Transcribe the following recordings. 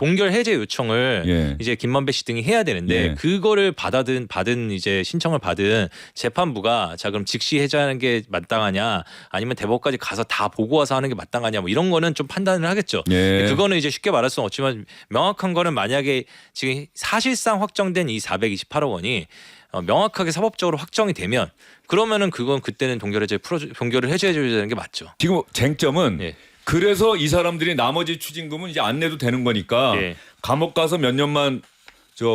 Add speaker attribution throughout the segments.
Speaker 1: 동결 해제 요청을
Speaker 2: 예.
Speaker 1: 이제 김만배 씨 등이 해야 되는데
Speaker 2: 예.
Speaker 1: 그거를 받은 이제 신청을 받은 재판부가 자 그럼 즉시 해제하는 게 마땅하냐 아니면 대법까지 가서 다 보고 와서 하는 게 마땅하냐 뭐 이런 거는 좀 판단을 하겠죠.
Speaker 2: 예.
Speaker 1: 그거는 이제 쉽게 말할 수는 없지만 명확한 거는 만약에 지금 사실상 확정된 이 428억 원이 명확하게 사법적으로 확정이 되면 그러면은 그건 그때는 동결 해제해 줘야 되는 게 맞죠.
Speaker 2: 지금 쟁점은
Speaker 1: 예.
Speaker 2: 그래서 이 사람들이 나머지 추징금은 이제 안 내도 되는 거니까
Speaker 1: 예.
Speaker 2: 감옥 가서 몇 년만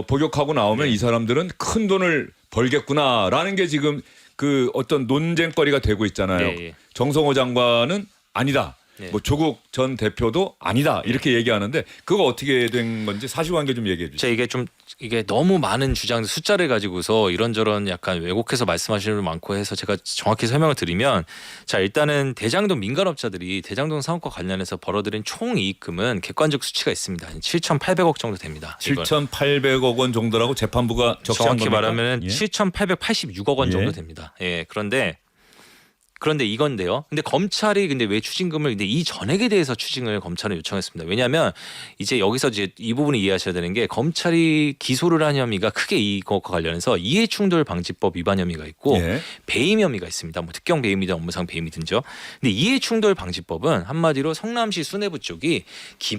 Speaker 2: 복역하고 나오면
Speaker 1: 예.
Speaker 2: 이 사람들은 큰 돈을 벌겠구나라는 게 지금 그 어떤 논쟁거리가 되고 있잖아요.
Speaker 1: 예.
Speaker 2: 정성호 장관은 아니다.
Speaker 1: 예.
Speaker 2: 뭐 조국 전 대표도 아니다 이렇게 얘기하는데 그거 어떻게 된 건지 사실관계 좀 얘기해 주세요.
Speaker 1: 제가 이게 너무 많은 주장 숫자를 가지고서 이런저런 약간 왜곡해서 말씀하시는 분 많고 해서 제가 정확히 설명을 드리면 자 일단은 대장동 민간업자들이 대장동 사업과 관련해서 벌어들인 총 이익금은 객관적 수치가 있습니다. 7,800억 정도 됩니다.
Speaker 2: 7,800억 원 정도라고 재판부가 적시한
Speaker 1: 정확히
Speaker 2: 겁니까?
Speaker 1: 말하면
Speaker 2: 예?
Speaker 1: 7,886억 원 정도 됩니다. 예, 그런데 이건데요. 근데 검찰이 근데 왜 추징금을 근데 이 전액에 대해서 추징을 검찰은 요청했습니다. 왜냐하면 이제 여기서 이제 이 부분을 이해하셔야 되는 게 검찰이 기소를 한 혐의가 크게 이것과 관련해서 이해충돌 방지법 위반 혐의가 있고
Speaker 2: 예.
Speaker 1: 배임 혐의가 있습니다. 뭐 특경 배임이든 업무상 배임이든죠. 근데 이해충돌 방지법은 한마디로 성남시 수뇌부 쪽이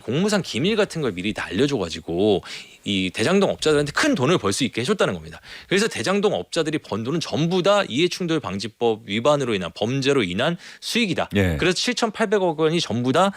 Speaker 1: 공무상 기밀 같은 걸 미리 다 알려줘가지고 이 대장동 업자들한테 큰 돈을 벌 수 있게 해줬다는 겁니다. 그래서 대장동 업자들이 번 돈은 전부 다 이해충돌 방지법 위반으로 인한 범죄로 인한 수익이다.
Speaker 2: 예.
Speaker 1: 그래서 7,800억 원이 전부 다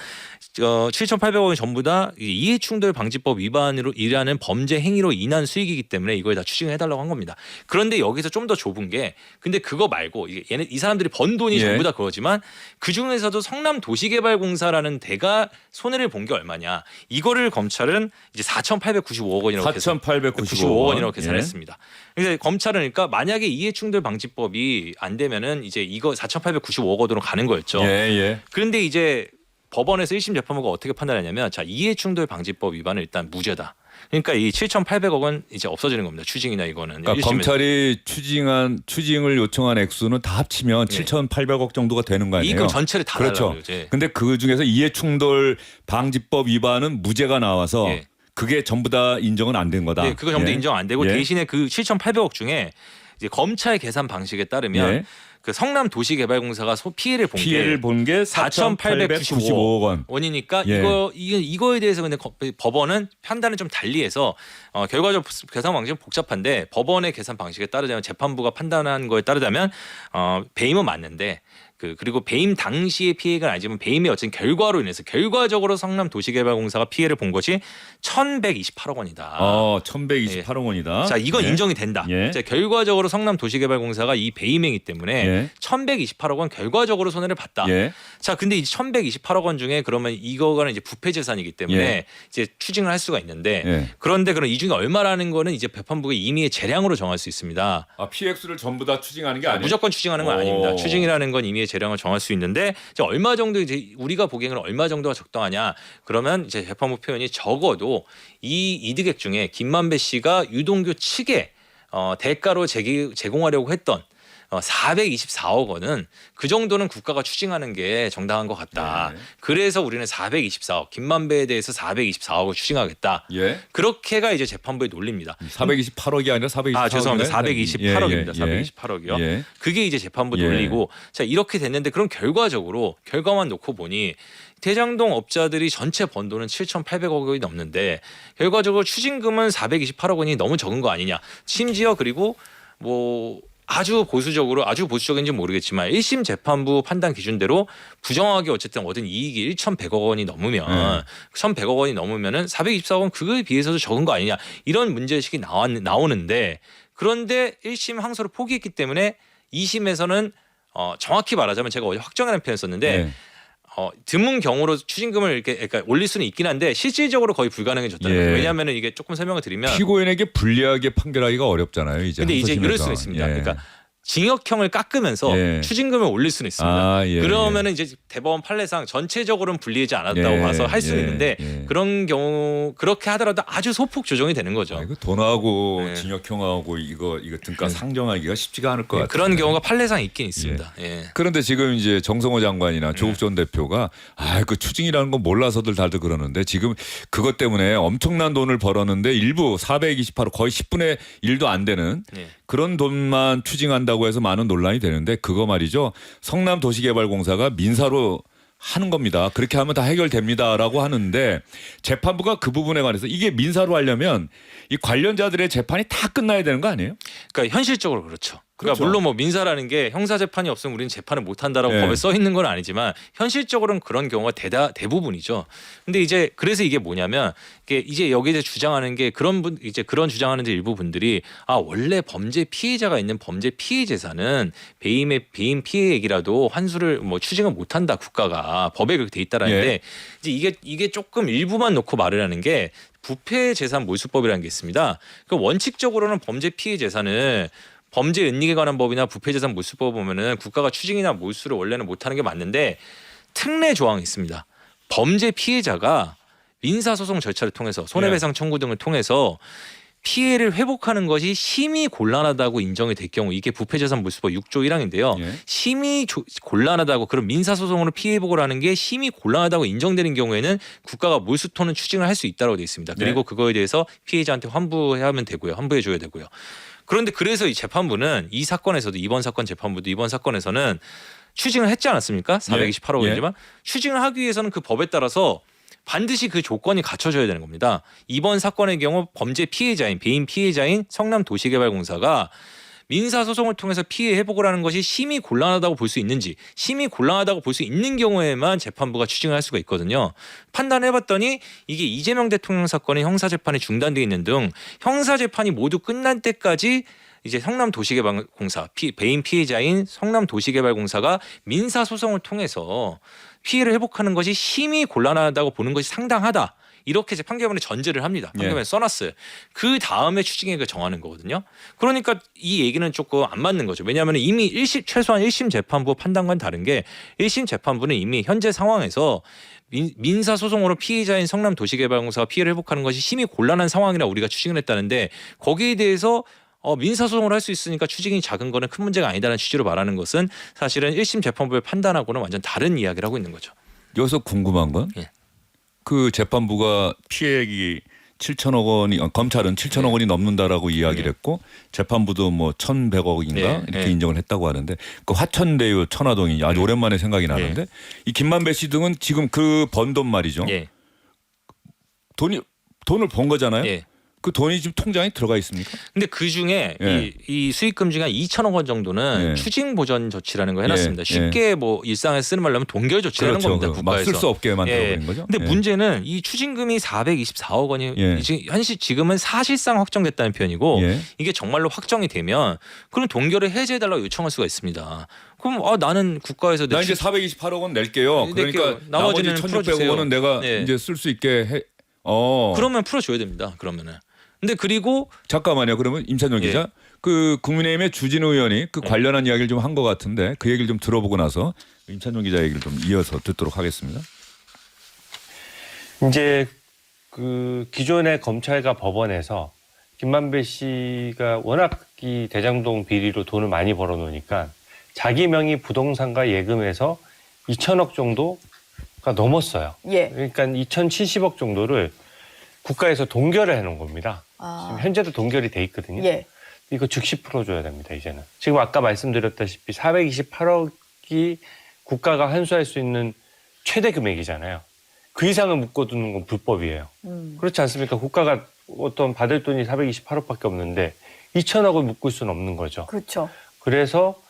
Speaker 1: 7,800억 원이 전부 다 이해충돌 방지법 위반으로 일하는 범죄 행위로 인한 수익이기 때문에 이걸 다 추징을 해달라고 한 겁니다. 그런데 여기서 좀 더 좁은 게 근데 그거 말고 이 사람들이 번 돈이
Speaker 2: 예.
Speaker 1: 전부 다 그거지만 그 중에서도 성남도시개발공사라는 데가 손해를 본 게 얼마냐 이거를 검찰은 이제 4,895억 원이라고
Speaker 2: 4,895억
Speaker 1: 원이라고 계산했습니다. 그래서 검찰은 그러니까 만약에 이해충돌 방지법이 안 되면은 이제 이거 4,895억 원으로 가는 거였죠.
Speaker 2: 예.
Speaker 1: 그런데 이제 법원에서 1심 재판부가 어떻게 판단했냐면 자 이해충돌 방지법 위반은 일단 무죄다. 그러니까 이 7,800억 원 이제 없어지는 겁니다. 추징이나 이거는.
Speaker 2: 그러니까
Speaker 1: 1심에서.
Speaker 2: 검찰이 추징을 요청한 액수는 다 합치면 7,800억 정도가 되는 거 아니에요?
Speaker 1: 이익금 전체를 다
Speaker 2: 그렇죠.
Speaker 1: 달라고요. 이제.
Speaker 2: 근데 그 중에서 이해충돌 방지법 위반은 무죄가 나와서
Speaker 1: 예.
Speaker 2: 그게 전부 다 인정은 안 된 거다.
Speaker 1: 네, 그거 전부 다
Speaker 2: 예.
Speaker 1: 인정 안 되고
Speaker 2: 예.
Speaker 1: 대신에 그 7,800억 중에 이제 검찰 계산 방식에 따르면
Speaker 2: 예.
Speaker 1: 그 성남도시개발공사가 피해를 본 게
Speaker 2: 4,895억 원.
Speaker 1: 원이니까
Speaker 2: 예.
Speaker 1: 이거에 대해서 근데 법원은 판단을 좀 달리해서 결과적 계산 방식은 복잡한데 법원의 계산 방식에 따르자면 재판부가 판단한 거에 따르자면 배임은 맞는데 그리고 배임 당시의 피해가 아니지만 배임의 어쨌든 결과로 인해서 결과적으로 성남도시개발공사가 피해를 본 것이 1,128억 원이다.
Speaker 2: 1,128억 원이다.
Speaker 1: 자, 이건
Speaker 2: 예.
Speaker 1: 인정이 된다.
Speaker 2: 예.
Speaker 1: 자, 결과적으로 성남도시개발공사가 이 배임행위 때문에
Speaker 2: 예.
Speaker 1: 1,128억 원 결과적으로 손해를 봤다.
Speaker 2: 예.
Speaker 1: 자, 근데 이 1,128억 원 중에 그러면 이거는 이제 부패 재산이기 때문에
Speaker 2: 예.
Speaker 1: 이제 추징을 할 수가 있는데
Speaker 2: 예.
Speaker 1: 그런데 그럼 이 중에 얼마라는 거는 이제 재판부가 임의의 재량으로 정할 수 있습니다.
Speaker 2: 피해 액수를 전부 다 추징하는 게 아니에요?
Speaker 1: 무조건 추징하는 건 아닙니다. 추징이라는 건 임의의 재량을 정할 수 있는데 이제 얼마 정도 이제 우리가 보기에는 얼마 정도가 적당하냐? 그러면 이제 재판부 표현이 적어도 이 이득액 중에 김만배 씨가 유동규 측에 대가로 제공하려고 했던 424억 원은 그 정도는 국가가 추징하는 게 정당한 것 같다.
Speaker 2: 네.
Speaker 1: 그래서 우리는 424억 김만배에 대해서 424억을 추징하겠다.
Speaker 2: 예.
Speaker 1: 그렇게가 이제 재판부의 논리입니다.
Speaker 2: 428억이 아니라 424억.
Speaker 1: 죄송합니다. 428억입니다.
Speaker 2: 예.
Speaker 1: 428억이요.
Speaker 2: 예.
Speaker 1: 그게 이제 재판부
Speaker 2: 예.
Speaker 1: 논리고 자 이렇게 됐는데 그럼 결과만 놓고 보니 대장동 업자들이 전체 번 돈은 7,800억 원이 넘는데 결과적으로 추징금은 428억 원이 너무 적은 거 아니냐. 심지어 그리고 뭐 아주 보수적인지 모르겠지만 1심 재판부 판단 기준대로 부정하게 어쨌든 얻은 이익이 1,100억 원이 넘으면 1,100억 원이 넘으면은 424억 원 그거에 비해서도 적은 거 아니냐 이런 문제의식이 나오는데 그런데 1심 항소를 포기했기 때문에 2심에서는 정확히 말하자면 제가 어제 확정이라는 표현을 썼는데
Speaker 2: 예.
Speaker 1: 드문 경우로 추징금을 그러니까 올릴 수는 있긴 한데 실질적으로 거의 불가능해졌다는 거죠. 왜냐하면 이게 조금 설명을 드리면
Speaker 2: 피고인에게 불리하게 판결하기가 어렵잖아요. 이제.
Speaker 1: 근데 이제 이럴
Speaker 2: 항소심에서.
Speaker 1: 수는 있습니다.
Speaker 2: 예.
Speaker 1: 그러니까 징역형을 깎으면서
Speaker 2: 예.
Speaker 1: 추징금을 올릴 수는 있습니다.
Speaker 2: 아, 예,
Speaker 1: 그러면은 이제 대법원 판례상 전체적으로는 불리하지 않았다고
Speaker 2: 예,
Speaker 1: 봐서 할 수는
Speaker 2: 예,
Speaker 1: 있는데
Speaker 2: 예.
Speaker 1: 그런 경우 그렇게 하더라도 아주 소폭 조정이 되는 거죠.
Speaker 2: 아, 이거 돈하고
Speaker 1: 네.
Speaker 2: 징역형하고 이거 등가 상정하기가 쉽지가 않을 것 같아요.
Speaker 1: 그런 경우가 판례상 있긴 있습니다. 예.
Speaker 2: 그런데 지금 이제 정성호 장관이나 조국 전 대표가 그 추징이라는 건 몰라서들 다들 그러는데 지금 그것 때문에 엄청난 돈을 벌었는데 일부 428억 거의 10분의 1도 안 되는
Speaker 1: 예.
Speaker 2: 그런 돈만 추징한다고 해서 많은 논란이 되는데 그거 말이죠. 성남도시개발공사가 민사로 하는 겁니다. 그렇게 하면 다 해결됩니다라고 하는데 재판부가 그 부분에 관해서 이게 민사로 하려면 이 관련자들의 재판이 다 끝나야 되는 거 아니에요?
Speaker 1: 그러니까 현실적으로 그렇죠. 그러니까
Speaker 2: 그렇죠.
Speaker 1: 물론 뭐 민사라는 게 형사 재판이 없으면 우리는 재판을 못 한다라고
Speaker 2: 네.
Speaker 1: 법에 써 있는 건 아니지만 현실적으로는 그런 경우가 대부분이죠. 근데 이제 그래서 이게 뭐냐면 이게 이제 여기에 주장하는 게 그런 주장하는 일부 분들이 원래 범죄 피해자가 있는 범죄 피해 재산은 배임 피해액이라도 환수를 뭐 추징을 못 한다 국가가 법에 그렇게 돼 있다라는데
Speaker 2: 예.
Speaker 1: 이제 이게 조금 일부만 놓고 말을 하는 게 부패 재산 몰수법이라는 게 있습니다. 그 원칙적으로는 범죄 피해 재산을 범죄 은닉에 관한 법이나 부패재산 몰수법 보면은 국가가 추징이나 몰수를 원래는 못하는 게 맞는데 특례 조항이 있습니다. 범죄 피해자가 민사소송 절차를 통해서 손해배상 청구 등을 통해서 피해를 회복하는 것이 심히 곤란하다고 인정이 될 경우 이게 부패재산 몰수법 6조 1항인데요.
Speaker 2: 예.
Speaker 1: 심히 곤란하다고 그런 민사소송으로 피해 회복을 하는 게 심히 곤란하다고 인정되는 경우에는 국가가 몰수 또는 추징을 할 수 있다고 되어 있습니다. 그리고
Speaker 2: 네.
Speaker 1: 그거에 대해서 피해자한테 환부하면 되고요. 환부해 줘야 되고요. 그런데 그래서 이 재판부는 이 사건에서도 이번 사건 재판부도 이번 사건에서는 추징을 했지 않았습니까? 428억 원이지만 추징을 하기 위해서는 그 법에 따라서 반드시 그 조건이 갖춰져야 되는 겁니다. 이번 사건의 경우 범죄 피해자인 배임 피해자인 성남도시개발공사가 민사소송을 통해서 피해 회복을 하는 것이 심히 곤란하다고 볼 수 있는지 심히 곤란하다고 볼 수 있는 경우에만 재판부가 추징을 할 수가 있거든요. 판단해봤더니 이게 이재명 대통령 사건의 형사재판이 중단돼 있는 등 형사재판이 모두 끝난 때까지 이제 성남도시개발공사 배임 피해자인 성남도시개발공사가 민사소송을 통해서 피해를 회복하는 것이 심히 곤란하다고 보는 것이 상당하다. 이렇게 이제 판결문에 전제를 합니다. 판결문에 써놨어요. 그 다음에 추징액을 정하는 거거든요. 그러니까 이 얘기는 조금 안 맞는 거죠. 왜냐하면 이미 최소한 1심 재판부 판단과는 다른 게 1심 재판부는 이미 현재 상황에서 민사소송으로 피해자인 성남도시개발공사가 피해를 회복하는 것이 심히 곤란한 상황이라 우리가 추징을 했다는데 거기에 대해서 민사소송을 할 수 있으니까 추징이 작은 거는 큰 문제가 아니다라는 취지로 말하는 것은 사실은 1심 재판부의 판단하고는 완전 다른 이야기를 하고 있는 거죠.
Speaker 2: 여기서 궁금한 건
Speaker 1: 예.
Speaker 2: 그 재판부가 피해액이 7천억 원이 검찰은 7천억 원이 넘는다라고 이야기를 했고 재판부도 뭐 1,100억인가 이렇게 인정을 했다고 하는데 그 화천대유 천화동이 아주 오랜만에 생각이 나는데 이 김만배 씨 등은 지금 그 번 돈 말이죠.
Speaker 1: 예.
Speaker 2: 돈을 번 거잖아요.
Speaker 1: 예.
Speaker 2: 그 돈이 지금 통장에 들어가 있습니까?
Speaker 1: 근데 그 중에
Speaker 2: 예.
Speaker 1: 이 수익금 중에 한 2천억 원 정도는
Speaker 2: 예.
Speaker 1: 추징 보전 조치라는 걸 해놨습니다.
Speaker 2: 예.
Speaker 1: 쉽게 뭐 일상에 쓰는 말로 하면 동결 조치라는
Speaker 2: 그렇죠.
Speaker 1: 겁니다. 국가에서.
Speaker 2: 막 쓸 수 없게 만들어버린 거죠.
Speaker 1: 근데
Speaker 2: 예.
Speaker 1: 문제는 이 추징금이 424억 원이
Speaker 2: 예.
Speaker 1: 지금은 사실상 확정됐다는 표현이고
Speaker 2: 예.
Speaker 1: 이게 정말로 확정이 되면 그럼 동결을 해제해달라고 요청할 수가 있습니다. 그럼 나는 국가에서
Speaker 2: 나 이제 428억 원 낼게요. 그러니까 나머지
Speaker 1: 나머지는
Speaker 2: 1,600억 원은 내가
Speaker 1: 예.
Speaker 2: 이제 쓸 수 있게 해.
Speaker 1: 그러면 풀어줘야 됩니다. 그러면은. 근데 그리고
Speaker 2: 잠깐만요. 그러면 임찬용
Speaker 1: 예.
Speaker 2: 기자, 그 국민의힘의 주진우 의원이 그 관련한 이야기를 좀 한 것 같은데 그 얘기를 좀 들어보고 나서 임찬용 기자 얘기를 좀 이어서 듣도록 하겠습니다.
Speaker 3: 이제 그 기존의 검찰과 법원에서 김만배 씨가 워낙 이 대장동 비리로 돈을 많이 벌어놓으니까 자기 명의 부동산과 예금에서 2천억 정도가 넘었어요.
Speaker 4: 예.
Speaker 3: 그러니까 2,070억 정도를 국가에서 동결을 해놓은 겁니다. 지금 현재도 동결이 돼 있거든요.
Speaker 4: 예.
Speaker 3: 이거 즉시 풀어줘야 됩니다. 이제는. 지금 아까 말씀드렸다시피 428억이 국가가 환수할 수 있는 최대 금액이잖아요. 그 이상을 묶어두는 건 불법이에요. 그렇지 않습니까? 국가가 어떤 받을 돈이 428억밖에 없는데 2천억을 묶을 수는 없는 거죠.
Speaker 4: 그렇죠.
Speaker 3: 그래서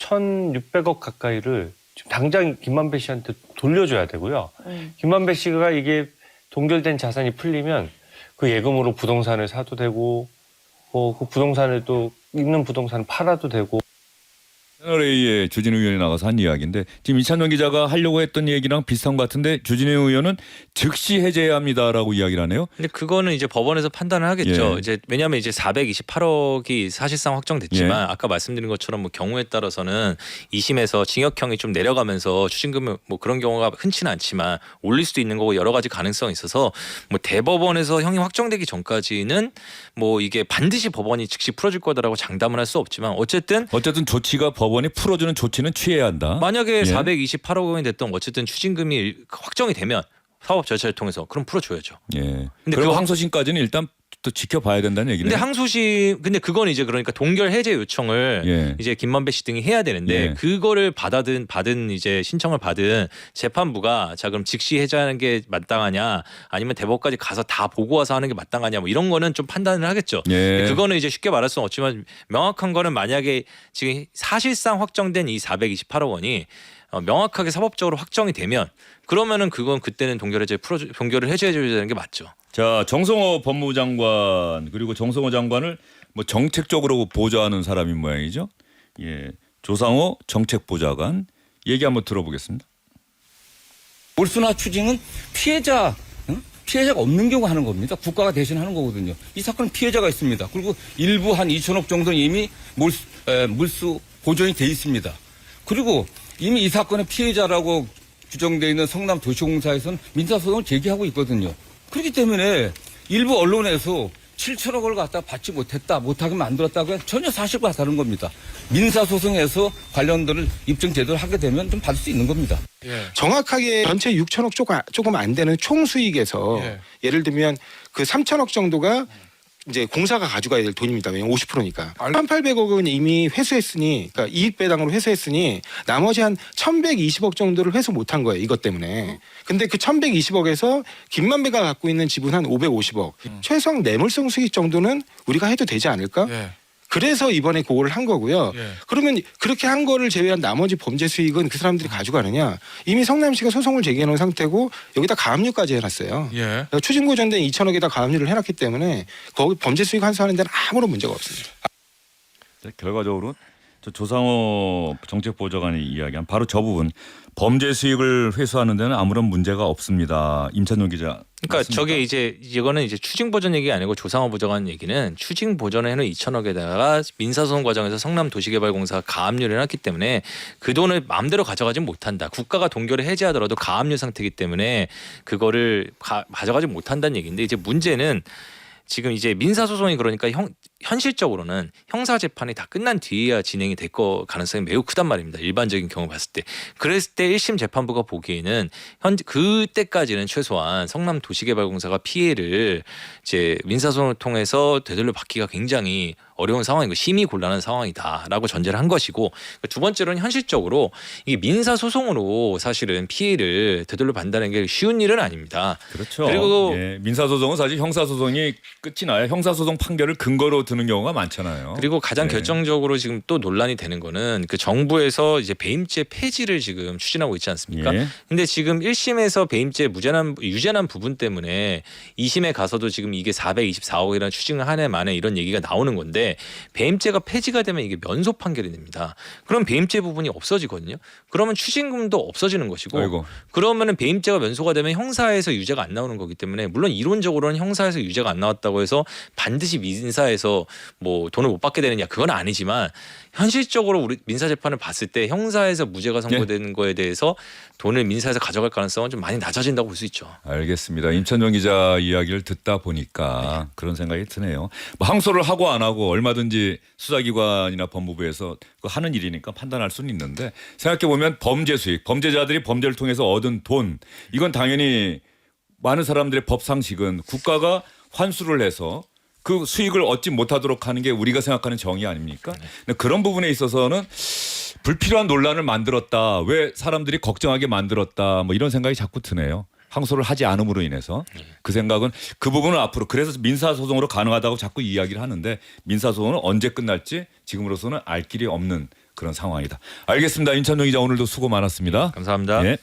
Speaker 3: 1,600억 가까이를 지금 당장 김만배 씨한테 돌려줘야 되고요. 김만배 씨가 이게 동결된 자산이 풀리면 그 예금으로 부동산을 사도 되고 그 부동산을 또 있는 부동산을 팔아도 되고
Speaker 2: 채널A의 주진우 의원이 나가서 한 이야기인데 지금 이찬용 기자가 하려고 했던 얘기랑 비슷한 것 같은데 주진우 의원은 즉시 해제해야 합니다라고 이야기를 하네요.
Speaker 1: 근데 그거는 이제 법원에서 판단을 하겠죠.
Speaker 2: 예.
Speaker 1: 이제 왜냐하면 이제 428억이 사실상 확정됐지만 아까 말씀드린 것처럼 뭐 경우에 따라서는 2심에서 징역형이 좀 내려가면서 추징금 뭐 그런 경우가 흔치는 않지만 올릴 수도 있는 거고 여러 가지 가능성이 있어서 뭐 대법원에서 형이 확정되기 전까지는 뭐 이게 반드시 법원이 즉시 풀어줄 거다라고 장담을 할 수 없지만 어쨌든
Speaker 2: 조치가 법원이 풀어주는 조치는 취해야 한다.
Speaker 1: 만약에
Speaker 2: 예.
Speaker 1: 428억 원이 됐던 어쨌든 추징금이 확정이 되면 사법 절차를 통해서 그럼 풀어줘야죠.
Speaker 2: 예.
Speaker 1: 근데
Speaker 2: 그리고
Speaker 1: 그
Speaker 2: 항소심까지는 일단 또 지켜봐야 된다는 얘기네요.
Speaker 1: 근데 항소심 근데 그건 이제 그러니까 동결 해제 요청을
Speaker 2: 예.
Speaker 1: 이제 김만배 씨 등이 해야 되는데
Speaker 2: 예.
Speaker 1: 그거를 받은 이제 신청을 받은 재판부가 자 그럼 즉시 해제하는 게 마땅하냐 아니면 대법까지 가서 다 보고 와서 하는 게 마땅하냐 뭐 이런 거는 좀 판단을 하겠죠.
Speaker 2: 예.
Speaker 1: 그거는 이제 쉽게 말할 수는 없지만 명확한 거는 만약에 지금 사실상 확정된 이 428억 원이 명확하게 사법적으로 확정이 되면 그러면은 그건 그때는 동결을 해제해 줘야 되는 게 맞죠.
Speaker 2: 자, 정성호 법무부 장관 그리고 정성호 장관을 뭐 정책적으로 보좌하는 사람인 모양이죠. 예. 조상호 정책보좌관 얘기 한번 들어보겠습니다.
Speaker 4: 몰수나 추징은 피해자가 없는 경우 하는 겁니다. 국가가 대신 하는 거거든요. 이 사건은 피해자가 있습니다. 그리고 일부 한 2천억 정도는 이미 몰수 보존이 돼 있습니다. 그리고 이미 이 사건의 피해자라고 규정되어 있는 성남도시공사에서는 민사소송을 제기하고 있거든요. 그렇기 때문에 일부 언론에서 7천억을 갖다 받지 못하게 만들었다고 전혀 사실과 다른 겁니다. 민사소송에서 관련들을 입증 제대로 하게 되면 좀 받을 수 있는 겁니다.
Speaker 5: 정확하게 전체 6천억 조금 안 되는 총 수익에서 예를 들면 그 3천억 정도가 이제 공사가 가져가야 될 돈입니다. 왜냐면 50%니까. 1,800억은 이미 회수했으니, 그러니까 이익 배당으로 회수했으니 나머지 한 1,120억 정도를 회수 못한 거예요. 이것 때문에. 근데 그 1,120억에서 김만배가 갖고 있는 지분 한 550억. 최소한 뇌물성 수익 정도는 우리가 해도 되지 않을까? 그래서 이번에 그거를 한 거고요. 그러면 그렇게 한 거를 제외한 나머지 범죄 수익은 그 사람들이 가져가느냐? 이미 성남시가 소송을 제기해놓은 상태고 여기다 가압류까지 해놨어요. 추징보전된 2천억에다 가압류를 해놨기 때문에 거기 범죄 수익 환수하는 데는 아무런 문제가 없습니다.
Speaker 2: 결과적으로 조상호 정책보좌관이 이야기한 바로 저 부분 범죄 수익을 회수하는 데는 아무런 문제가 없습니다. 임찬용 기자.
Speaker 1: 그러니까
Speaker 2: 맞습니까?
Speaker 1: 저게 이제 이거는 이제 추징 보전 얘기가 아니고 조상호 보좌관 얘기는 추징 보전을 해놓은 2천억에다가 민사소송 과정에서 성남도시개발공사가 가압류를 해놨기 때문에 그 돈을 마음대로 가져가지 못한다. 국가가 동결을 해제하더라도 가압류 상태이기 때문에 그거를 가져가지 못한다는 얘기인데 이제 문제는 지금 이제 민사소송이 그러니까 현실적으로는 형사재판이 다 끝난 뒤에야 진행이 될 거 가능성이 매우 크단 말입니다. 일반적인 경우 봤을 때. 그랬을 때 1심 재판부가 보기에는 그때까지는 최소한 성남도시개발공사가 피해를 이제 민사소송을 통해서 되돌려 받기가 굉장히 어려운 상황이고 심히 곤란한 상황이다라고 전제를 한 것이고 두 번째로는 현실적으로 이게 민사소송으로 사실은 피해를 되돌려 받는다는 게 쉬운 일은 아닙니다.
Speaker 2: 그렇죠.
Speaker 1: 그리고
Speaker 2: 예, 민사소송은 사실 형사소송이 끝이 나야 형사소송 판결을 근거로 드는 경우가 많잖아요.
Speaker 1: 그리고 가장
Speaker 2: 네.
Speaker 1: 결정적으로 지금 또 논란이 되는 거는 그 정부에서 이제 배임죄 폐지를 지금 추진하고 있지 않습니까?
Speaker 2: 예.
Speaker 1: 근데 지금 1심에서 배임죄 유죄난 부분 때문에 2심에 가서도 지금 이게 424억이라는 추징을 한 해 만에 이런 얘기가 나오는 건데 배임죄가 폐지가 되면 이게 면소 판결이 됩니다. 그럼 배임죄 부분이 없어지거든요. 그러면 추징금도 없어지는 것이고
Speaker 2: 아이고.
Speaker 1: 그러면은 배임죄가 면소가 되면 형사에서 유죄가 안 나오는 거기 때문에 물론 이론적으로는 형사에서 유죄가 안 나왔다고 해서 반드시 민사에서 뭐 돈을 못 받게 되느냐 그건 아니지만 현실적으로 우리 민사 재판을 봤을 때 형사에서 무죄가 선고되는 거에 대해서 돈을 민사에서 가져갈 가능성은 좀 많이 낮아진다고 볼 수 있죠.
Speaker 2: 알겠습니다. 임찬용 기자 이야기를 듣다 보니까 그런 생각이 드네요. 뭐 항소를 하고 안 하고 얼마든지 수사기관이나 법무부에서 하는 일이니까 판단할 수는 있는데 생각해 보면 범죄 수익, 범죄자들이 범죄를 통해서 얻은 돈 이건 당연히 많은 사람들의 법상식은 국가가 환수를 해서 그 수익을 얻지 못하도록 하는 게 우리가 생각하는 정의 아닙니까? 근데 그런 부분에 있어서는 불필요한 논란을 만들었다. 왜 사람들이 걱정하게 만들었다. 뭐 이런 생각이 자꾸 드네요. 항소를 하지 않음으로 인해서 그 생각은 그 부분은 앞으로 그래서 민사소송으로 가능하다고 자꾸 이야기를 하는데 민사소송은 언제 끝날지 지금으로서는 알 길이 없는 그런 상황이다. 알겠습니다. 임찬용 기자 오늘도 수고 많았습니다.
Speaker 1: 감사합니다.
Speaker 2: 예.